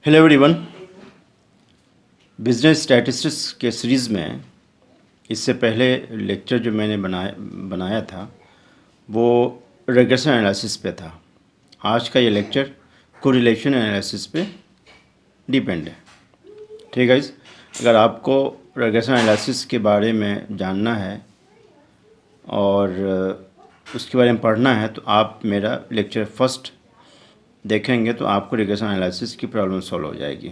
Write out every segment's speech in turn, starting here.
Hello everyone. Business statistics के series में इससे पहले लेक्चर जो मैंने बनाया था वो रिग्रेशन एनालिसिस पे था। आज का ये लेक्चर कोरिलेशन एनालिसिस पे डिपेंड है। ठीक है गाइस, अगर आपको रिग्रेशन एनालिसिस के बारे में जानना है और उसके बारे में पढ़ना है तो आप मेरा लेक्चर फर्स्ट देखेंगे तो आपको रिग्रेशन एनालिसिस की प्रॉब्लम सॉल्व हो जाएगी।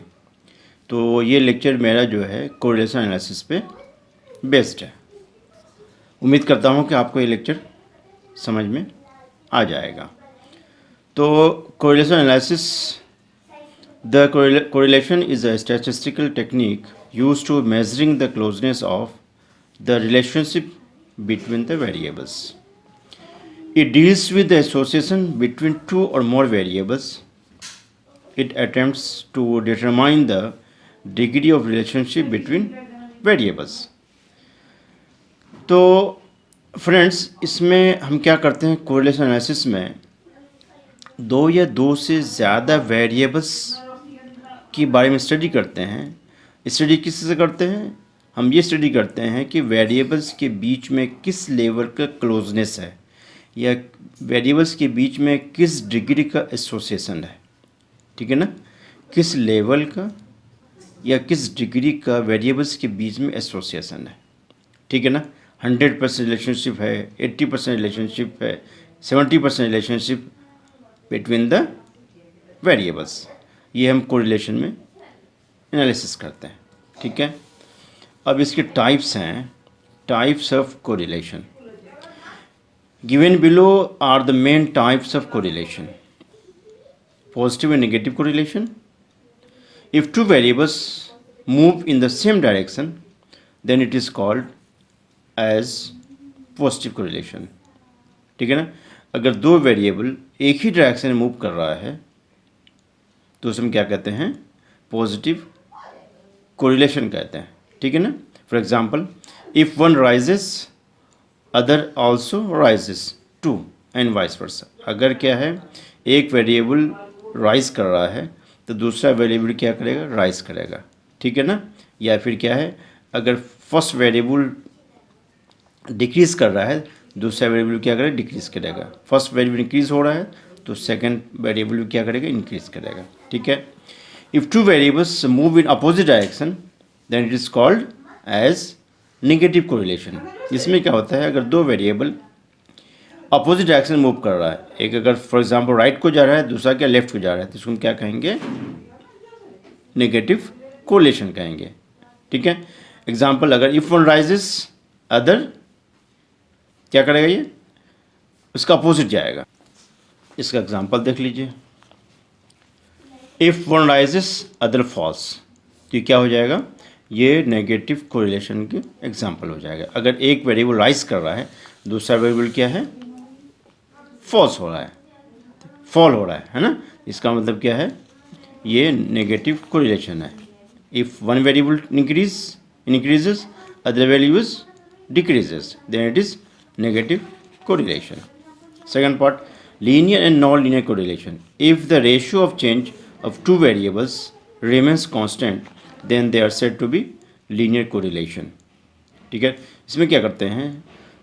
तो ये लेक्चर मेरा जो है कोरिलेशन एनालिसिस पे बेस्ड है। उम्मीद करता हूँ कि आपको ये लेक्चर समझ में आ जाएगा। तो correlation analysis, the correlation is a statistical technique used to measuring the closeness of the relationship between the variables. It deals with the association between two or more variables. It attempts to determine the degree of relationship between variables. तो friends, इसमें हम क्या करते हैं correlation analysis में, दो या दो से ज़्यादा वेरिएबल्स के बारे में स्टडी करते हैं। स्टडी किस से करते हैं? हम ये स्टडी करते हैं कि वेरिएबल्स के बीच में किस लेवल का क्लोजनेस है या वेरिएबल्स के बीच में किस डिग्री का एसोसिएशन है। ठीक है ना, किस लेवल का या किस डिग्री का वेरिएबल्स के बीच में एसोसिएशन है। ठीक है ना, 100% रिलेशनशिप है, 80% रिलेशनशिप है, 70% रिलेशनशिप बिटवीन द वेरिएबल्स। ये हम कोरिलेशन में एनालिसिस करते हैं। ठीक है, अब इसके टाइप्स हैं, types of correlation. Given below are the main types of correlation: positive and negative correlation. If two variables move in the same direction then it is called as positive correlation. ठीक है ना, अगर दो variable एक ही direction में move कर रहा है तो उसे हम क्या कहते हैं? पॉजिटिव कोरिलेशन कहते हैं। ठीक है ना, for example, if one rises other also rises too and vice versa. अगर क्या है, एक वेरिएबल राइज कर रहा है तो दूसरा वेरिएबल क्या करेगा? राइज करेगा। ठीक है ना, या फिर क्या है, अगर फर्स्ट वेरिएबल डिक्रीज कर रहा है दूसरा वेरिएबल क्या करेगा? डिक्रीज करेगा। फर्स्ट वेरिएबल इंक्रीज हो रहा है तो सेकंड वेरिएबल क्या करेगा? इंक्रीज करेगा। ठीक है, if two variables move in opposite direction then it is called as negative correlation. इसमें क्या होता है, अगर दो वेरिएबल अपोजिट डायरेक्शन मूव कर रहा है, एक अगर फॉर एग्जांपल राइट को जा रहा है, दूसरा क्या लेफ्ट को जा रहा है, तो इसको हम क्या कहेंगे? नेगेटिव कोरिलेशन कहेंगे। ठीक है, एग्जांपल, अगर इफ वन राइजेस अदर क्या करेगा? ये उसका अपोजिट जाएगा। इसका एग्जांपल देख लीजिए, if one rises other falls, तो क्या हो जाएगा? ये नेगेटिव कोरिलेशन के एग्जांपल हो जाएगा। अगर एक वेरिएबल राइज कर रहा है दूसरा वेरिएबल क्या है? फॉल्स हो रहा है, फॉल हो रहा है ना, इसका मतलब क्या है? ये नेगेटिव कोरिलेशन है। If one variable increases other variables decreases then it is negative correlation. Second part, linear and non-linear correlation. If the ratio of change of two variables remains constant, then they are said to be linear correlation. ठीक है, इसमें क्या करते हैं,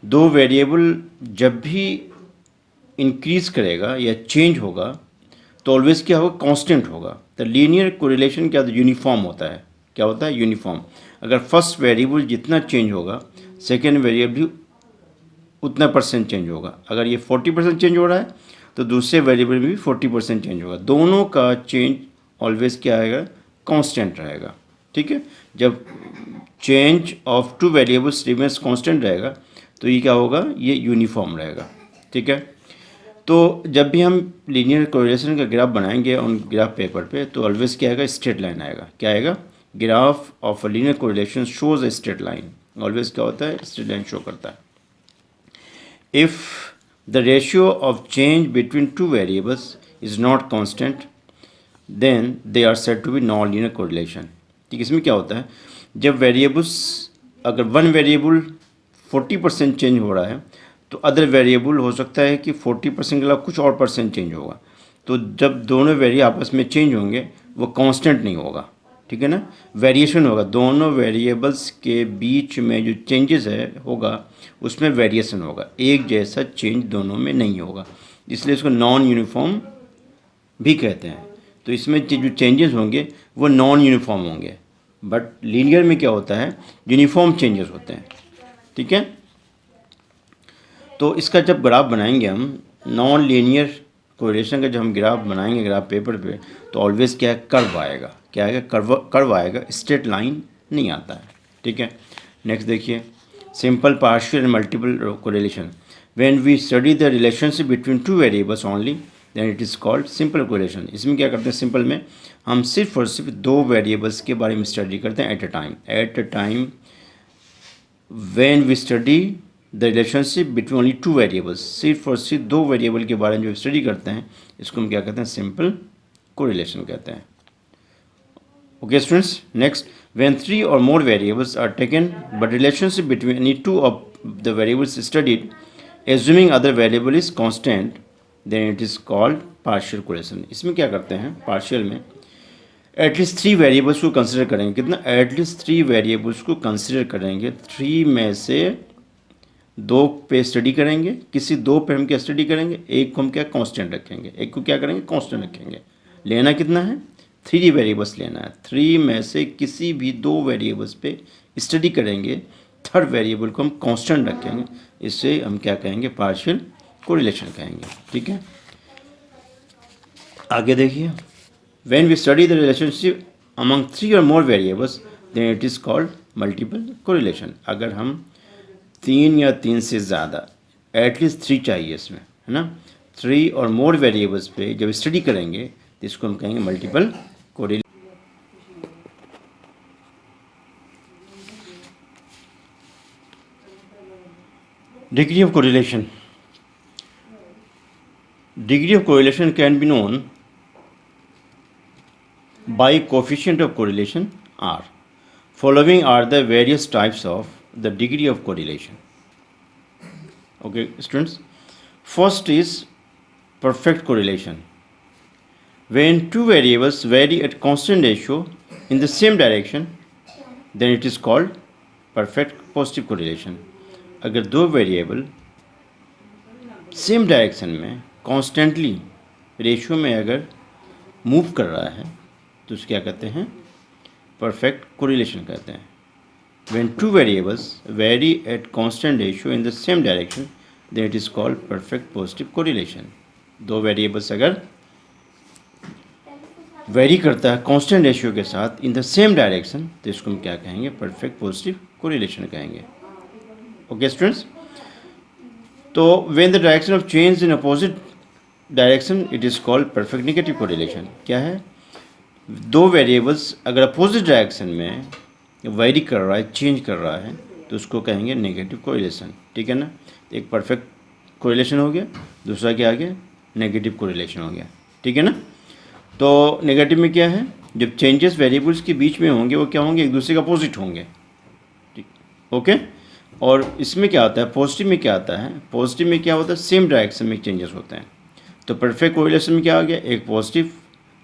दो variable जब भी increase करेगा या चेंज होगा तो ऑलवेज क्या होगा? कांस्टेंट होगा। तो लीनियर कोरिलेशन क्या होता है? यूनिफॉर्म होता है। क्या होता है? यूनिफॉर्म। अगर फर्स्ट वेरिएबल जितना चेंज होगा सेकेंड वेरिएबल भी उतना परसेंट चेंज होगा। अगर ये 40% चेंज हो रहा है तो दूसरे वेरिएबल में भी 40% चेंज होगा। दोनों का चेंज ऑलवेज क्या आएगा? कांस्टेंट रहेगा। ठीक है, जब change of two variables remains constant रहेगा तो ये क्या होगा? ये यूनिफॉर्म रहेगा। ठीक है, तो जब भी हम लीनियर कोरिलेशन का ग्राफ बनाएंगे ऑन ग्राफ पेपर पे तो ऑलवेज क्या आएगा? स्ट्रेट लाइन आएगा। क्या आएगा? Graph of linear correlation shows a straight line. Always क्या होता है? स्ट्रेट लाइन शो करता है। If the ratio of change between two variables is not constant, then they are said to be non-linear correlation. ठीक, इसमें क्या होता है, जब वेरिएबल्स, अगर वन वेरिएबल 40% चेंज हो रहा है तो अदर वेरिएबल हो सकता है कि 40% के अलावा कुछ और परसेंट चेंज होगा। तो जब दोनों वेरिएबल आपस में चेंज होंगे वो कांस्टेंट नहीं होगा, ठीक है ना, वेरिएशन होगा। दोनों वेरिएबल्स के बीच में जो चेंजेस है होगा उसमें वेरिएशन होगा, एक जैसा चेंज दोनों में नहीं होगा, इसलिए इसको नॉन यूनिफॉर्म भी कहते हैं। तो इसमें जो चेंजेस होंगे वो नॉन यूनिफॉर्म होंगे, बट लीनियर में क्या होता है, यूनिफॉर्म चेंजेस होते हैं, ठीक है। तो इसका जब ग्राफ बनाएंगे हम, नॉन लीनियर कोरिलेशन का जब हम ग्राफ बनाएंगे ग्राफ पेपर पे, तो ऑलवेज क्या है, कर्व आएगा। क्या आएगा, कर्व आएगा, स्ट्रेट लाइन नहीं आता है, ठीक है। नेक्स्ट देखिए, simple partial and multiple correlation. When we study the relationship between two variables only then it is called simple correlation. इसमें क्या करते हैं, सिंपल में हम सिर्फ और सिर्फ दो वेरिएबल्स के बारे में स्टडी करते हैं at a time. When we study the relationship between only two variables, सिर्फ और सिर्फ दो वेरिएबल के बारे में जो स्टडी करते हैं इसको हम क्या कहते हैं, सिंपल कोरिलेशन कहते हैं। Okay students, next, when three और more variables are taken but relationship between any two of the variables studied assuming other variable is constant then it is called partial correlation. इसमें क्या करते हैं, partial में at least three variables को consider करेंगे। कितना, at least three variables को consider करेंगे, थ्री में से दो पे स्टडी करेंगे, किसी दो पे हम क्या स्टडी करेंगे, एक को हम क्या कांस्टेंट रखेंगे, एक को क्या करेंगे, कांस्टेंट रखेंगे। लेना कितना है, थ्री वेरिएबल्स लेना है, थ्री में से किसी भी दो वेरिएबल्स पे स्टडी करेंगे, थर्ड वेरिएबल को हम कांस्टेंट रखेंगे, इससे हम क्या कहेंगे, पार्शियल कोरिलेशन कहेंगे, ठीक है। आगे देखिए, when we study the relationship among three और more variables then it is called multiple correlation. अगर हम तीन या तीन से ज़्यादा, एटलीस्ट थ्री चाहिए इसमें, है ना, थ्री और मोर वेरिएबल्स पे जब स्टडी करेंगे तो इसको हम कहेंगे multiple correlation. Degree of correlation, degree of correlation can be known by coefficient of correlation R. Following are the various types of the degree of correlation. Okay students, first is perfect correlation. When two variables vary at constant ratio in the same direction then it is called perfect positive correlation. अगर दो variable same direction में constantly ratio में अगर move कर रहा है तो उसको क्या कहते हैं, परफेक्ट कोरिलेशन कहते हैं। When two variables vary at constant ratio in the same direction then it is called perfect positive correlation. दो वेरिएबल्स अगर वेरी करता है कांस्टेंट रेशियो के साथ इन द सेम डायरेक्शन तो इसको हम क्या कहेंगे, परफेक्ट पॉजिटिव कोरिलेशन कहेंगे। ओके स्टूडेंट्स, तो when the direction of change in opposite direction it is called perfect negative correlation. क्या है, दो वेरिएबल्स अगर अपोजिट डायरेक्शन में वेरी कर रहा है, चेंज कर रहा है तो उसको कहेंगे नेगेटिव कोरिलेशन, ठीक है ना। एक परफेक्ट कोरिलेशन हो गया, दूसरा क्या आ गया, नेगेटिव कोरिलेशन हो गया, ठीक है ना। तो नेगेटिव में क्या है, जब चेंजेस वेरिएबल्स के बीच में होंगे वो क्या होंगे, एक दूसरे के अपोजिट होंगे, ठीक, ओके। और इसमें क्या आता है, पॉजिटिव में क्या आता है, पॉजिटिव में क्या होता है, सेम डायरेक्शन में चेंजेस होते हैं। तो परफेक्ट कोरिलेशन में क्या आ गया, एक पॉजिटिव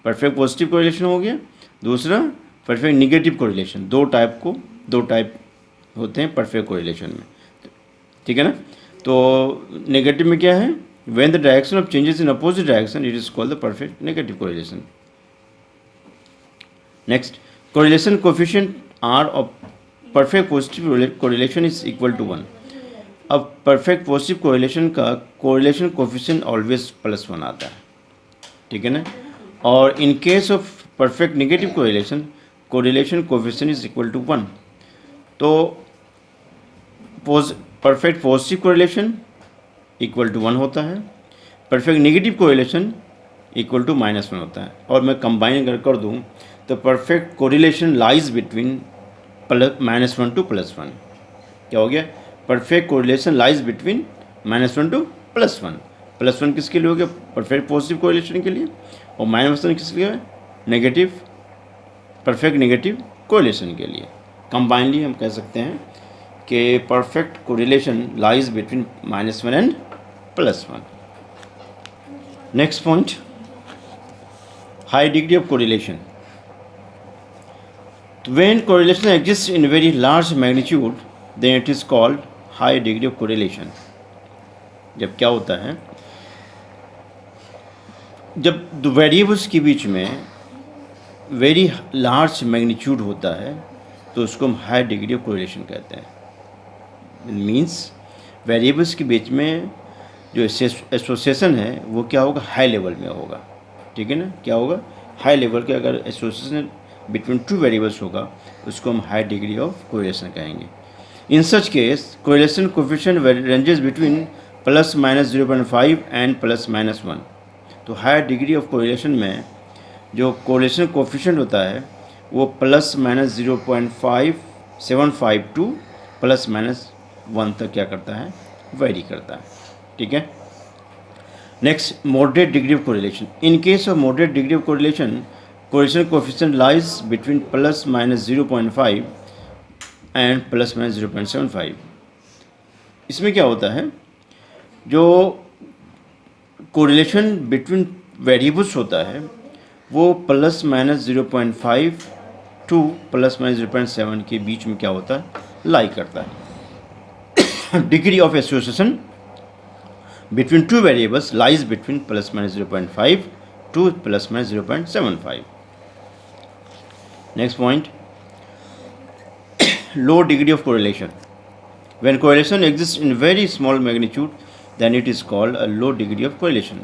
परफेक्ट पॉजिटिव कोरिलेशन हो गया, दूसरा परफेक्ट नेगेटिव कोरिलेशन। दो टाइप होते हैं परफेक्ट कोरिलेशन में, ठीक है ना। तो नेगेटिव में क्या है, when the direction of changes in opposite direction it is called the perfect negative correlation. Next, correlation coefficient r of perfect positive correlation is equal to 1। अब परफेक्ट पॉजिटिव कोरिलेशन का कोरिलेशन कोएफिशिएंट ऑलवेज +1 आता है, ठीक है ना। और in case of perfect negative correlation correlation coefficient is equal to 1। तो perfect positive correlation equal to 1 होता है, perfect negative correlation equal to -1 होता है। और मैं कंबाइन अगर कर दूँ तो perfect correlation lies between -1 to +1। क्या हो गया, perfect correlation lies between -1 to +1। +1 किसके लिए हो गया, परफेक्ट पॉजिटिव कोरिलेशन के लिए, और -1 किसके लिए, नेगेटिव परफेक्ट नेगेटिव कोरिलेशन के लिए। कंबाइनली हम कह सकते हैं कि perfect correlation lies between -1 and +1। Next point, high degree of correlation. When correlation exists in very large magnitude, then it is called high degree of correlation. जब क्या होता है, जब दो वेरिएबल्स के बीच में वेरी लार्ज मैग्नीट्यूड होता है तो उसको हम हाई डिग्री ऑफ कोरिलेशन कहते हैं. इट मीन्स वेरिएबल्स के बीच में जो एसोसिएशन है वो क्या होगा, हाई लेवल में होगा. ठीक है ना, क्या होगा, हाई लेवल के अगर एसोसिएशन बिटवीन टू वेरिएबल्स होगा उसको हम हाई डिग्री ऑफ कोरिलेशन कहेंगे. In such case correlation coefficient ranges between plus minus 0.5 and plus minus 1. तो हाई डिग्री ऑफ कोरिलेशन में जो कोरिलेशन कोफिशिएंट होता है वो plus minus 0.575 two plus minus 1 तक क्या करता है, वेरी करता है. ठीक है. Next, moderate degree of correlation. In case of moderate degree of correlation coefficient lies between plus minus 0.5 and plus minus 0.75. इसमें क्या होता है, जो कोरिलेशन बिटवीन वेरिएबल्स होता है वो plus minus 0.5 two plus minus 0.7 के बीच में क्या होता है, लाई करता है. Degree of association between two variables lies between plus minus 0.5 two plus minus 0.75. Next point, low degree of correlation. When correlation exists in very small magnitude, then it is called a low degree of correlation.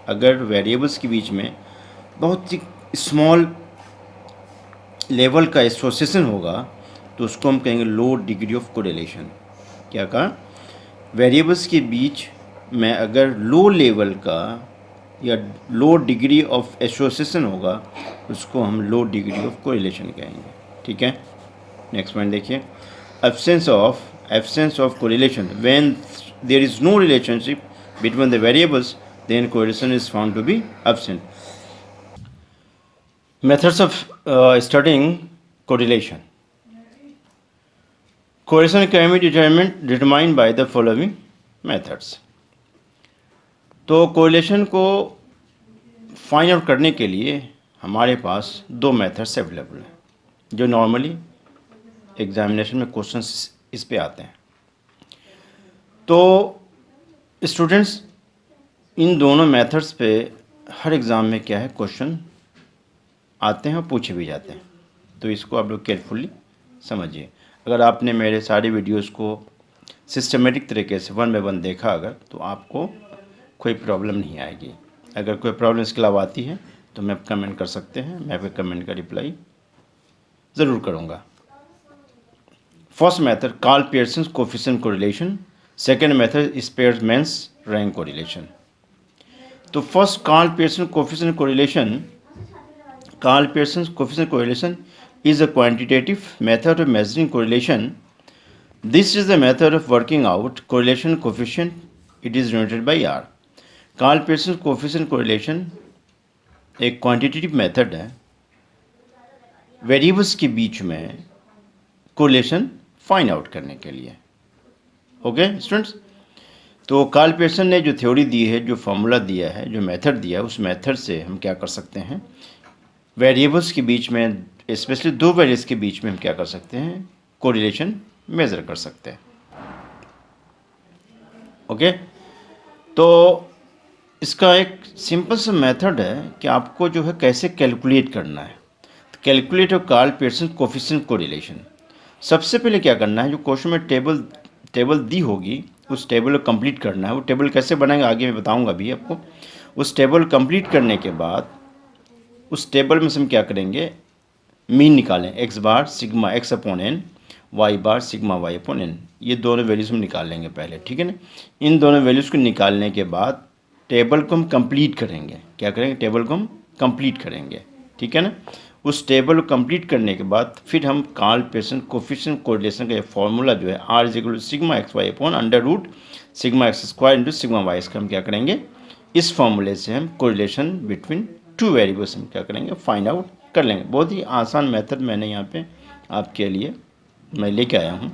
अगर variables के बीच में बहुत ही small level का association होगा तो उसको हम कहेंगे लो डिग्री ऑफ कोरिलेशन. क्या कहा, वेरिएबल्स के बीच में अगर लो लेवल का या लो डिग्री ऑफ एसोसिएशन होगा उसको हम लो डिग्री ऑफ कोरिलेशन कहेंगे. ठीक है. नेक्स्ट पॉइंट देखिए, absence of correlation. When there is no relationship between the variables, then correlation is found to be absent. Methods of studying correlation. Correlation can be determined by the following methods. तो correlation को find out करने के लिए हमारे पास दो methods available हैं जो normally examination में क्वेश्चंस इस पे आते हैं. तो स्टूडेंट्स इन दोनों मेथड्स पे हर एग्ज़ाम में क्या है, क्वेश्चन आते हैं और पूछे भी जाते हैं. तो इसको आप लोग केयरफुली समझिए. अगर आपने मेरे सारे वीडियोस को सिस्टमेटिक तरीके से 1 by 1 देखा अगर, तो आपको कोई प्रॉब्लम नहीं आएगी. अगर कोई प्रॉब्लम इसके अलावा आती है तो मैं कमेंट कर सकते हैं, मैं फिर कमेंट का रिप्लाई ज़रूर करूँगा. First method, Karl Pearson's coefficient correlation. Second method is Spearman's rank correlation. तो first Karl Pearson coefficient correlation. Karl Pearson's coefficient correlation is a quantitative method of measuring correlation. This is the method of working out correlation coefficient. It is denoted by R. Karl Pearson's coefficient correlation एक quantitative method है variables के बीच में correlation find out करने के लिए. Okay students, तो Karl Pearson ने जो थ्योरी दी है, जो फार्मूला दिया है, जो मेथड दिया है, उस मेथड से हम क्या कर सकते हैं, वेरिएबल्स के बीच में स्पेशली दो वेरिएबल्स के बीच में हम क्या कर सकते हैं, कोरिलेशन मेज़र कर सकते हैं. ओके, तो इसका एक सिंपल सा मेथड है कि आपको जो है कैसे कैलकुलेट करना है. तो calculate of Karl Pearson coefficient correlation. सबसे पहले क्या करना है, जो क्वेश्चन में टेबल दी होगी उस टेबल को कंप्लीट करना है. वो टेबल कैसे बनाएंगे आगे मैं बताऊंगा अभी आपको. उस टेबल कंप्लीट करने के बाद उस टेबल में से हम क्या करेंगे, मीन निकालें. X bar sigma x upon N, Y bar sigma Y upon N. ये दोनों वैल्यूज़ हम निकाल लेंगे पहले. ठीक है ना. इन दोनों वैल्यूज़ को निकालने के बाद टेबल को हम कंप्लीट करेंगे. क्या करेंगे, टेबल को हम कंप्लीट करेंगे. ठीक है ना. उस टेबल को कंप्लीट करने के बाद फिर हम कार्ल पियर्सन कोफिशिएंट कोरिलेशन का ये फॉर्मूला जो है r is equal to sigma x y upon under root sigma x square into sigma y, इसका हम क्या करेंगे, इस फॉर्मूले से हम कोरिलेशन बिटवीन टू वेरिएबल्स हम क्या करेंगे, फाइंड आउट कर लेंगे. बहुत ही आसान मेथड मैंने यहाँ पे आपके लिए मैं लेके आया हूँ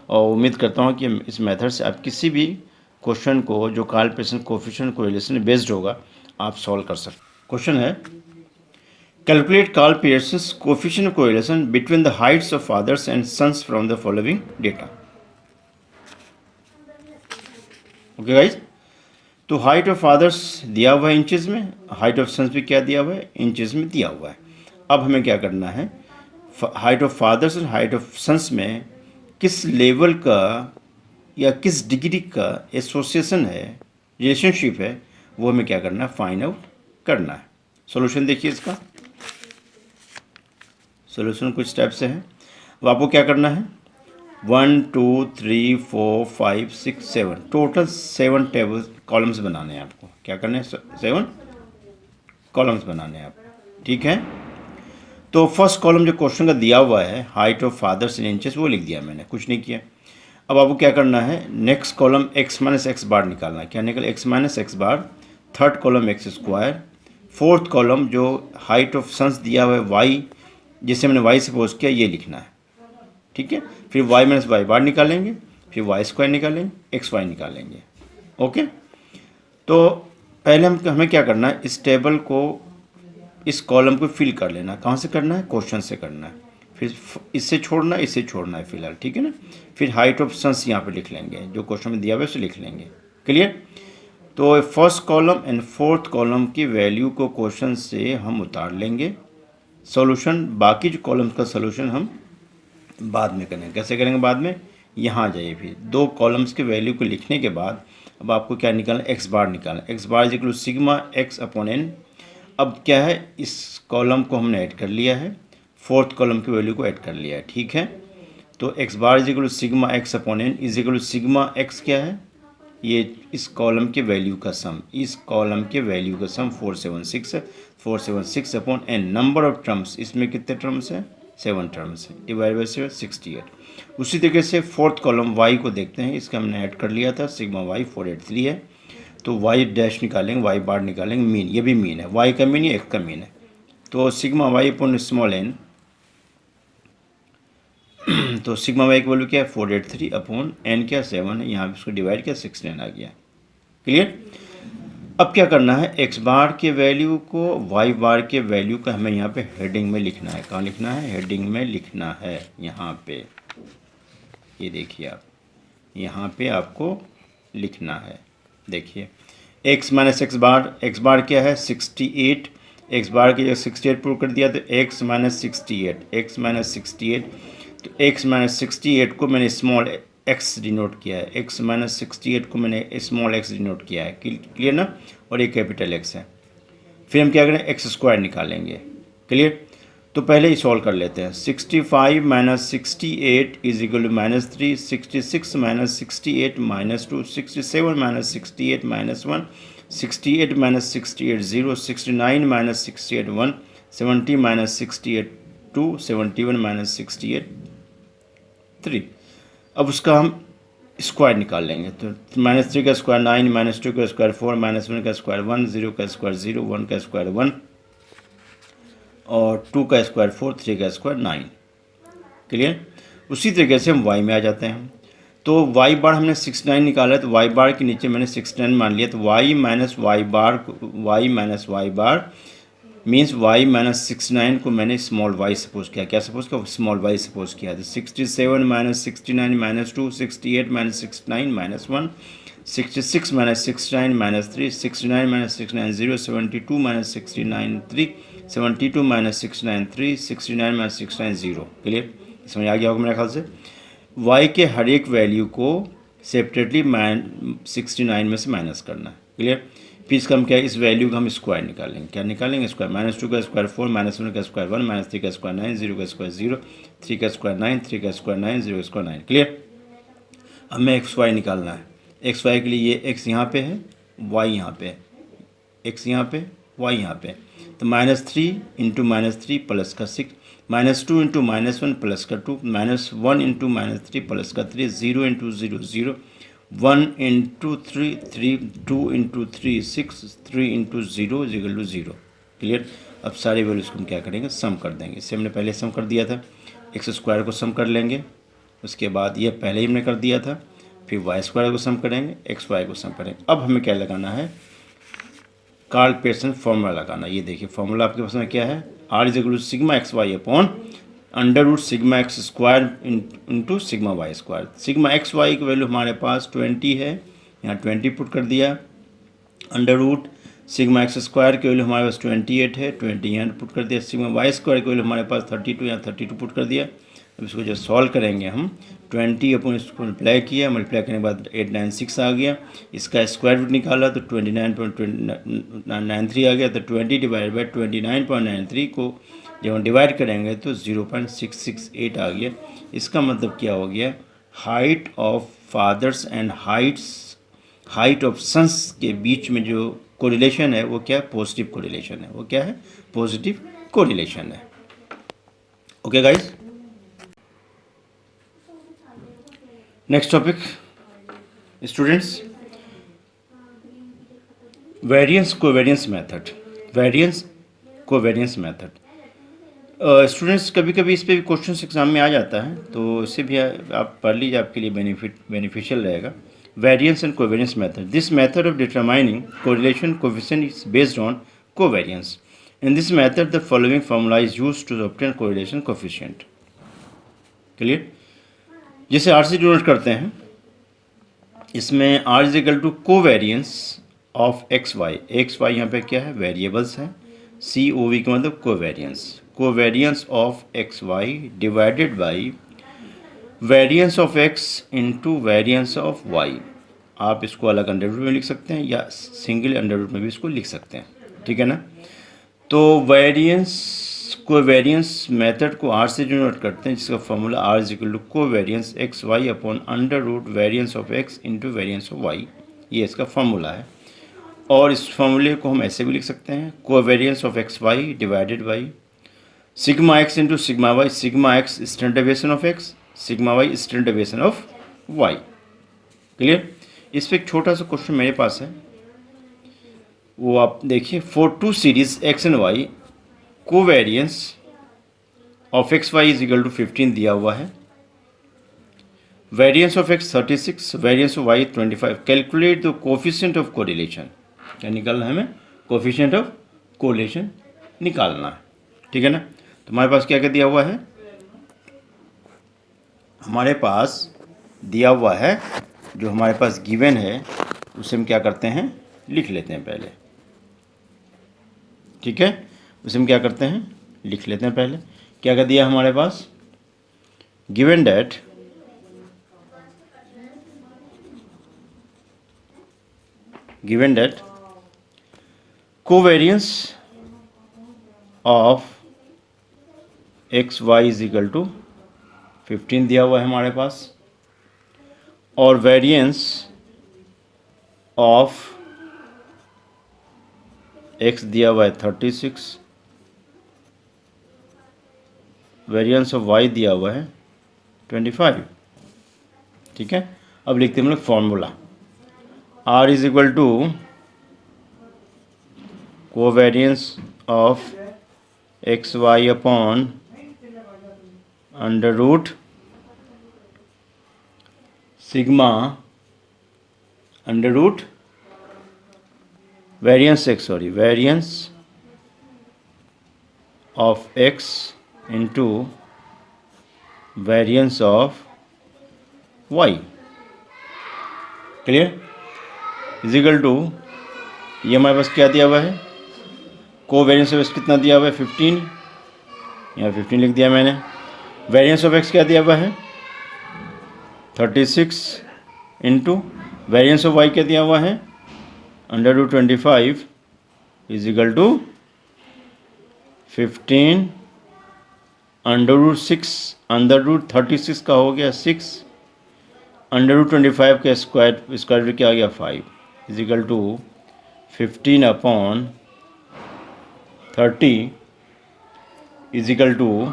और उम्मीद करता हूँ कि इस मेथड से आप किसी भी क्वेश्चन को जो Karl Pearson coefficient correlation based होगा आप सॉल्व कर सकते. क्वेश्चन है, Calculate Carl Pearson's coefficient of correlation between the heights of fathers and sons from the following data. Okay guys, तो हाइट ऑफ फादर्स दिया हुआ है इंचेस में, हाइट ऑफ सन्स भी क्या दिया हुआ है, इंचेस में दिया हुआ है। अब हमें क्या करना है, हाइट ऑफ फादर्स और हाइट ऑफ सन्स में किस लेवल का या किस डिग्री का एसोसिएशन है, रिलेशनशिप है, वो हमें क्या करना है, फाइंड आउट करना है। सॉल्यूशन देखिए इसका, सॉल्यूशन कुछ टाइप से है। अब आपको क्या करना है, 1 2 3 4 5 6 7 टोटल 7 टेबल कॉलम्स बनाने हैं आपको। क्या करने हैं, 7 कॉलम्स बनाने हैं आपको, ठीक है। तो फर्स्ट कॉलम जो क्वेश्चन का दिया हुआ है, height of fathers in inches, वो लिख दिया मैंने, कुछ नहीं किया। अब आपको क्या करना है, next column x minus X bar निकालना है। क्या निकल, x minus X bar. Third column X square. Fourth column जो हाइट ऑफ सन्स दिया हुआ है y, जिसे मैंने y सपोज किया, ये लिखना है, ठीक है। फिर y माइनस वाई बार निकालेंगे, फिर वाई स्क्वायर निकालेंगे, एक्स वाई निकालेंगे, ओके। तो पहले हमें क्या करना है, इस टेबल को, इस कॉलम को फिल कर लेना। कहाँ से करना है, क्वेश्चन से करना है। फिर इससे छोड़ना, इससे छोड़ना है फिलहाल, ठीक है ना। फिर हाइट ऑफ सन्स यहाँ पे लिख लेंगे, जो क्वेश्चन में दिया हुआ है उसे लिख लेंगे, क्लियर। तो first column and fourth column की वैल्यू को क्वेश्चन से हम उतार लेंगे। सॉल्यूशन, बाकी जो कॉलम्स का सॉल्यूशन हम बाद में करेंगे। कैसे करेंगे बाद में, यहाँ आ जाइए। फिर दो कॉलम्स के वैल्यू को लिखने के बाद अब आपको क्या निकालना, एक्स बार निकालना। X bar is equal to sigma x upon n. अब क्या है, इस कॉलम को हमने ऐड कर लिया है, फोर्थ कॉलम की वैल्यू को ऐड कर लिया है, ठीक है। तो x bar is equal to sigma x upon n is equal to sigma x क्या है, ये इस कॉलम के वैल्यू का सम, इस कॉलम के वैल्यू का सम 476 है। 476 upon n, number of terms, इसमें कितने टर्म्स है, 7 टर्म्स है, डिवाइड बाई 7 68। उसी तरीके से फोर्थ कॉलम वाई को देखते हैं, इसका हमने ऐड कर लिया था, सिग्मा वाई 483 है। तो वाई डैश निकालेंगे, वाई बार निकालेंगे, मीन, ये भी मीन है, वाई का मीन, ये एक्स का मीन है। तो sigma Y upon small n, तो सिग्मा वाई की वैल्यू क्या है, 483 अपॉन एन क्या 7 है, यहाँ पे इसको डिवाइड किया 16 आ गया, क्लियर। अब क्या करना है, एक्स बार के वैल्यू को वाई बार के वैल्यू का हमें यहाँ पे हेडिंग में लिखना है। कहाँ लिखना है, हेडिंग में लिखना है, यहाँ पे, ये देखिए आप, यहाँ पे आपको लिखना है। देखिए एक्स माइनस एक्स बार क्या है 68, एक्स बार की जगह 68 प्रूव कर दिया, तो एक्स माइनस 68, एक्स माइनस 68, तो एक्स माइनस 68 को मैंने स्मॉल एक्स डिनोट किया है, एक्स माइनस 68 को मैंने स्मॉल एक्स डिनोट किया है, क्लियर ना, और ये कैपिटल एक्स है। फिर हम क्या करें, एक्स स्क्वायर निकालेंगे, क्लियर। तो पहले ही सॉल्व कर लेते हैं। 65 minus 68 is equal to -3, 66 minus 68 -2, 67 minus 68 -1, 68 minus 68 0, 69 minus 68 1, 70 minus 68 2, 71 minus 68 3। अब उसका हम स्क्वायर निकाल लेंगे, तो -3 का स्क्वायर 9, -2 का स्क्वायर 4, -1 का स्क्वायर 1, 0 का स्क्वायर 0, 1 का स्क्वायर 1, और 2 का स्क्वायर 4, 3 का स्क्वायर 9, क्लियर। उसी तरीके से हम y में आ जाते हैं। तो y बार हमने 69 निकाला है, तो y बार के नीचे मैंने 69 मान लिया, तो y minus y bar means y minus 69 को मैंने स्मॉल y सपोज किया। क्या सपोज किया, स्मॉल y सपोज किया। तो 67 minus 69 minus 2, 68 minus 69 minus 1, 66 minus 69 minus 3, 69 minus 69 0, 72 minus 69 3, 72 minus 69 3, 69 minus 69 0, clear. समझ आ गया होगा मेरे ख्याल से। y के हर एक वैल्यू को सेपरेटली 69 में से माइनस करना है, क्लियर। फिर इसका हम क्या है, इस वैल्यू का हम स्क्वायर निकालेंगे। क्या निकालेंगे, स्क्वायर। -2 का स्क्वायर 4, -1 का स्क्वायर 1, -3 का स्क्वायर 9, 0 का स्क्वायर 0, 3 का स्क्वायर 9, 3 का स्क्वायर 9, 0 का स्क्वायर 9, क्लियर। अब हमें एक्स वाई निकालना है। एक्स वाई के लिए ये एक्स यहाँ पे है, वाई यहाँ पे है, एक्स यहाँ पे, वाई यहाँ पे। तो -3 इंटू -3 प्लस का 6, -2 इंटू -1 प्लस का 2, -1 इंटू -3 प्लस का 3, 0 into 0 0, 1 into 3 3, 2 into 3 6, 3 into 0 equal to 0, clear. अब सारे वैल्यूज़ को हम क्या करेंगे, सम कर देंगे। इससे हमने पहले सम कर दिया था, एक्स स्क्वायर को सम कर लेंगे, उसके बाद ये पहले ही हमने कर दिया था, फिर वाई स्क्वायर को सम करेंगे, एक्स वाई को सम करेंगे। अब हमें क्या लगाना है, कार्ल पियर्सन फॉर्मूला लगाना। ये देखिए फॉर्मूला आपके पास में क्या है, r is equal to sigma x y upon under root sigma x square into sigma y square. Sigma x y की वैल्यू हमारे पास 20 है, यहाँ 20 पुट कर दिया। Under root sigma x square की वैल्यू हमारे पास 28 है, 20 यहाँ पुट कर दिया। सिग्मा वाई स्क्वायर की वैल्यू हमारे पास 32, यहाँ 32 पुट कर दिया। अब इसको जब सॉल्व करेंगे हम 20 अपन इसको मल्टीप्लाई किया, मल्टीप्लाई करने के बाद 896 आ गया। इसका स्क्वायर रूट निकाला तो 29.93 आ गया। तो 20 डिवाइड बाई 29.93 को जब हम डिवाइड करेंगे तो 0.668 आ गया। इसका मतलब क्या हो गया, height of fathers and height of sons के बीच में जो कोरिलेशन है वो क्या है, पॉजिटिव कोरिलेशन है। वो क्या है, पॉजिटिव कोरिलेशन है। Okay guys, next topic students, variance covariance method. Variance covariance method students कभी कभी इस पे भी क्वेश्चन एग्जाम में आ जाता है, तो इसे भी आप पढ़ लीजिए, आपके लिए बेनिफिशियल रहेगा। Variance and covariance method, this method of determining correlation coefficient is based on covariance. In this method the following formula is used to obtain correlation coefficient. Clear, जिसे आर से डिनोट करते हैं, इसमें r is equal to covariance of x y. X y यहाँ पे क्या है, variables हैं। सी ओ वी का मतलब covariance, covariance of x y divided by variance of x into variance of y. आप इसको अलग अंडर रूट में लिख सकते हैं या सिंगल अंडर रूट में भी इसको लिख सकते हैं, ठीक है ना। तो कोवेरिएंस मेथड को आर से डिनोट करते हैं, जिसका formula r is equal to covariance x y upon under root variance of x into variance of y. ये इसका फॉर्मूला है। और इस फॉर्मूले को हम ऐसे भी लिख सकते हैं, covariance of x y divided by sigma x into sigma y. Sigma x standard deviation of x, sigma y standard deviation of y. Clear, इस पर एक छोटा सा क्वेश्चन मेरे पास है, वो आप देखिए। For two series x and y, covariance of x Y is equal to 15 दिया हुआ है, variance of x 36, variance of y 25। Calculate the coefficient of correlation. क्या निकालना है हमें, कोफिशिएंट ऑफ कोरिलेशन निकालना है, ठीक है ना। तो हमारे पास क्या क्या दिया हुआ है, हमारे पास दिया हुआ है, जो हमारे पास गिवन है उसे हम क्या करते हैं, लिख लेते हैं पहले, ठीक है। उसे हम क्या करते हैं, लिख लेते हैं पहले। क्या क्या दिया हमारे पास, given that covariance of x Y is equal to 15 दिया हुआ है हमारे पास, और वेरिएंस ऑफ एक्स दिया हुआ है 36, वेरिएंस ऑफ वाई दिया हुआ है 25, ठीक है। अब लिखते हैं हम लोग formula, r is equal to covariance of x y upon under root sigma under root variance of x into variance of y. Clear, is equal to, ये हमारे पास क्या दिया हुआ है, कोवेरिएंस ऑफ एक्स कितना दिया हुआ है 15, यहाँ 15 लिख दिया मैंने। वेरिएंस ऑफ एक्स क्या दिया हुआ है 36 इंटू वेरिएंस ऑफ वाई क्या दिया हुआ है under root 25 is equal to 15 under root 6, under root 36 का हो गया 6, अंडर रूट 25 का स्क्वायर रूट क्या आ गया 5 is equal to 15 upon 30 is equal to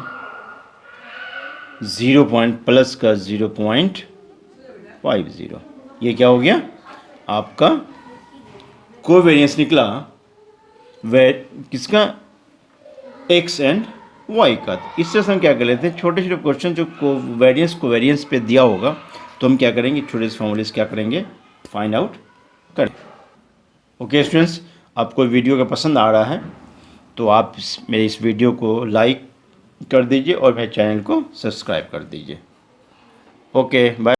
0 plus का 0.50। ये क्या हो गया आपका कोवेरिएंस निकला, किसका, एक्स एंड वाई का। इससे हम क्या कर लेते हैं, छोटे छोटे क्वेश्चन जो कोवेरिएंस पे दिया होगा तो हम क्या करेंगे, छोटे से फॉर्मूले क्या करेंगे, फाइंड आउट करें। ओके स्टूडेंट्स, आपको वीडियो का पसंद आ रहा है तो आप मेरे इस वीडियो को लाइक कर दीजिए और मेरे चैनल को सब्सक्राइब कर दीजिए। Okay bye.